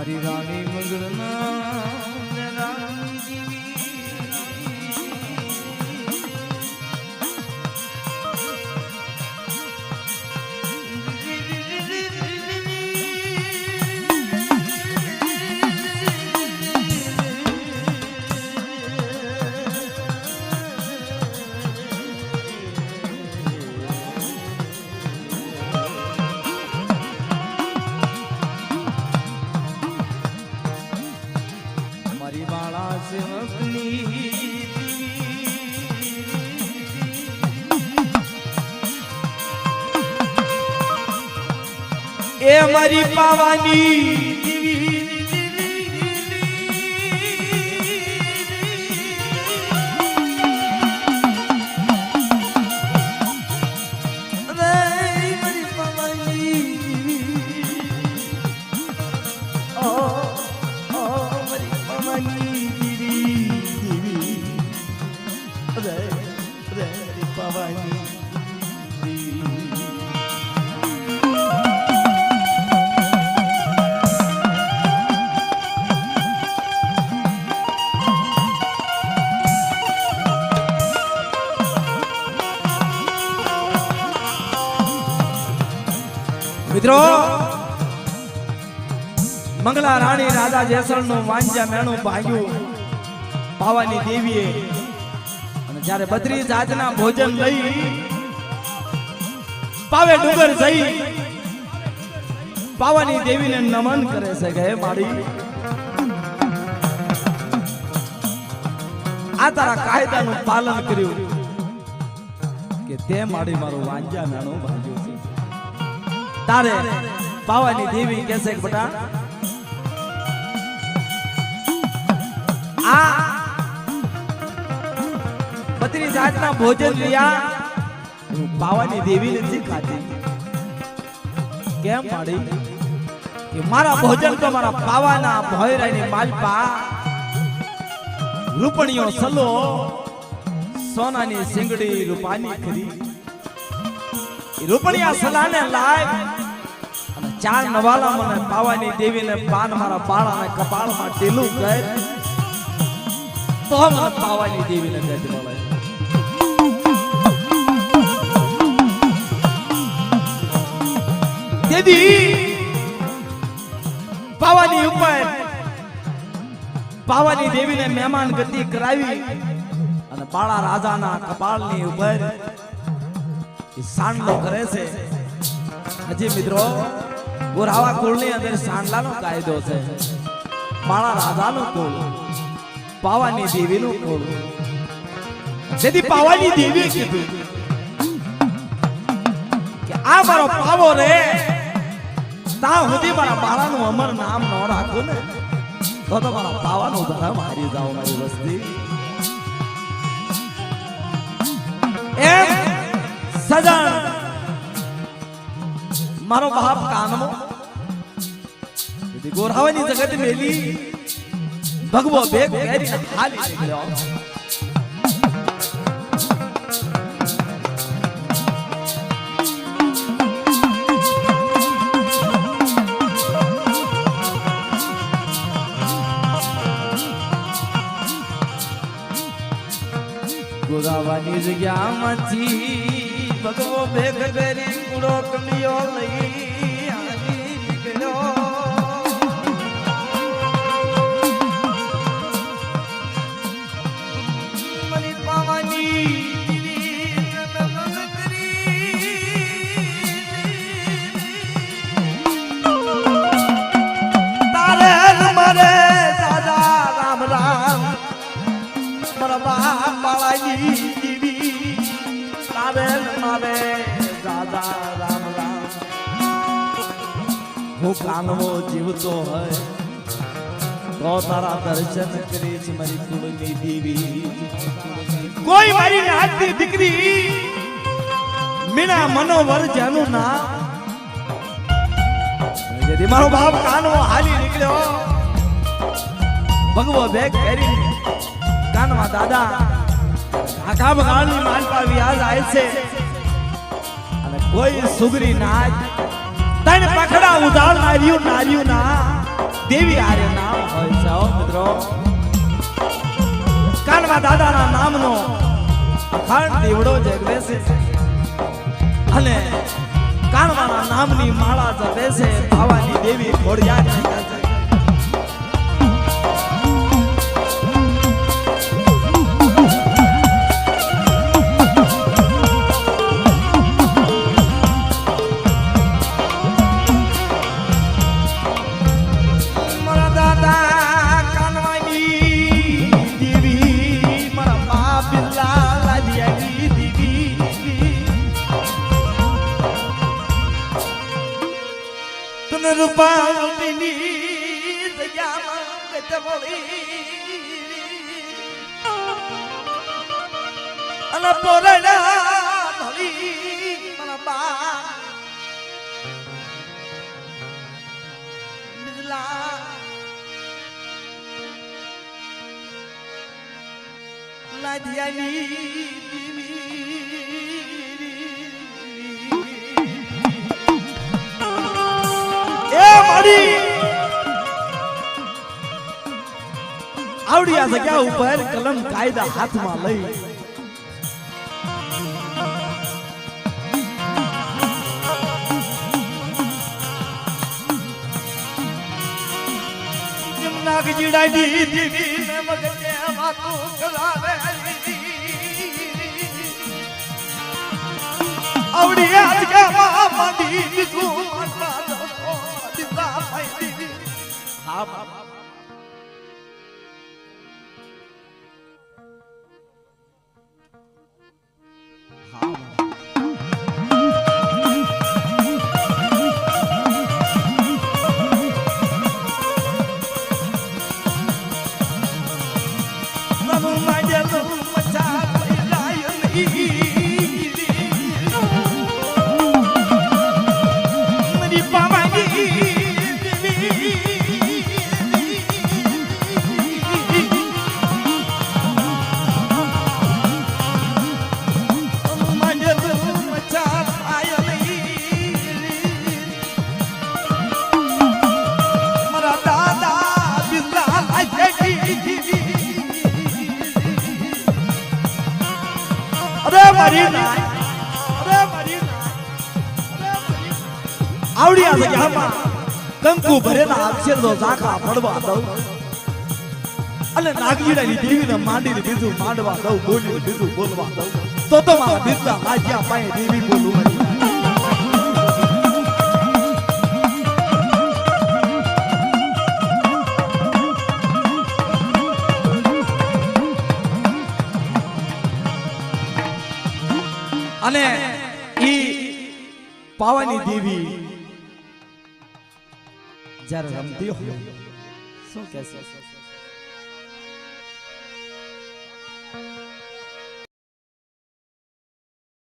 મારી રાણી મંગળના એ મારી પાવાની મિત્રો મંગલા રાણી રાજા જેસલ નું વાંજ્યા મેણું ભાગ્યું પાવાની દેવીએ અને જ્યારે 32 જાતના ભોજન લઈ પાવે ડુંગર જઈ પાવાની દેવીને નમન કરે છે કે હે માડી આ તારા કાયદાનું પાલન કર્યું કે તે માડી મારું વાંજ્યા મેણું ભાગ્યું છે તારે પાવાની દેવી કહેશે કે બેટા આ 32 જાતના ભોજન લિયા પાવાની દેવી નથી ખાતી કેમ માડી કે મારા ભોજન તો મારા પાવાના ભોયરાની માલપા રૂપણીઓ સલો સોનાની સિંગડી રૂપાની ખરી રૂપણીયા સલાને લાય અને 4 નવાલા મને પાવાની દેવીને પાન મારા બાળાને કપાળમાં ઢીલું કર તો મને પાવાની દેવીને ગજ મળે દેદી પાવાની ઉપર પાવાની દેવીને મહેમાન ગતિ કરાવી અને બાળા રાજાના કપાળની ઉપર સાંડલો કરે છે હજી મિત્રો ગોરાવા કુળની અંદર સાંડલાનો કાયદો છે બાળા રાજાનો કુળ પાવાની દેવીનું કુળ જેથી પાવાની દેવીએ કીધું કે આ મારો પાવો રે તા સુધી મારા બાળાનું અમર નામ ન રાખો ને તો મારા પાવાનું ધર્મ હારી જાવ મારી વસ્તી એમ સજણ મારો બાપ કાનમો ગોરાવાની જગત મેલી ભગવો બેગ પહેરીને હાલી નીકળ્યો ગોરાવાની જગ્યામાંથી ભગવો બેગ પહેરી કુડો કલિયો લઈ હાલી નીકળ્યો મની પાવાની તારે મારે દાદા રામ રામ મારા બાપ બાળાની દેવી તારે મારે દાદા રામ રામ હું કાનવો જીવતો હોય તો તારા દર્શન કરીશ મારી કુળની દેવી કોઈ મારી નાતની દીકરી મીના મનોવર જેનું નામ જેથી મારો બાપ કાનવો હાલી નીકળ્યો ભગવો બેગ પહેરી કાનવા દાદા આખા બગાડની માલપા વ્યાજ આવે છે અને કોઈ સુગરી નાચ તણ પખડા ઉધાર નાર્યું ના દેવી આરે નામ હોય છે હો મિત્રો કાનવા દાદાના નામનો અખાંડ દીવડો જગવે છે અને કાનવાના નામની માળા જપે છે પાવાની દેવી ખોડિયાર છે રૂપાની જગ્યામાં ગતવળી અને પોરડા નળી મારા બા બિજલા લાદિયાની આવડી આ જગ્યા ઉપર કલમ કાયદા હાથમાં લઈ નાગજીડા દીદી ને મગજે વાતો કરાવે આવડી આ જગ્યામાં માંડી દીધું આવડી આ જગ્યામાં કંકુ ભરેલા અક્ષરો ઝાંખા પડવા દઉં અને નાગજીડાની દેવીને માંડીને બીજું માંડવા દઉં બોલીને બીજું બોલવા દઉં તો મારા બિરલા આજ્યા પાસે દેવી બોલું અને ઈ પાવાની દેવી જ્યારે રમતી હોય શું કહેશે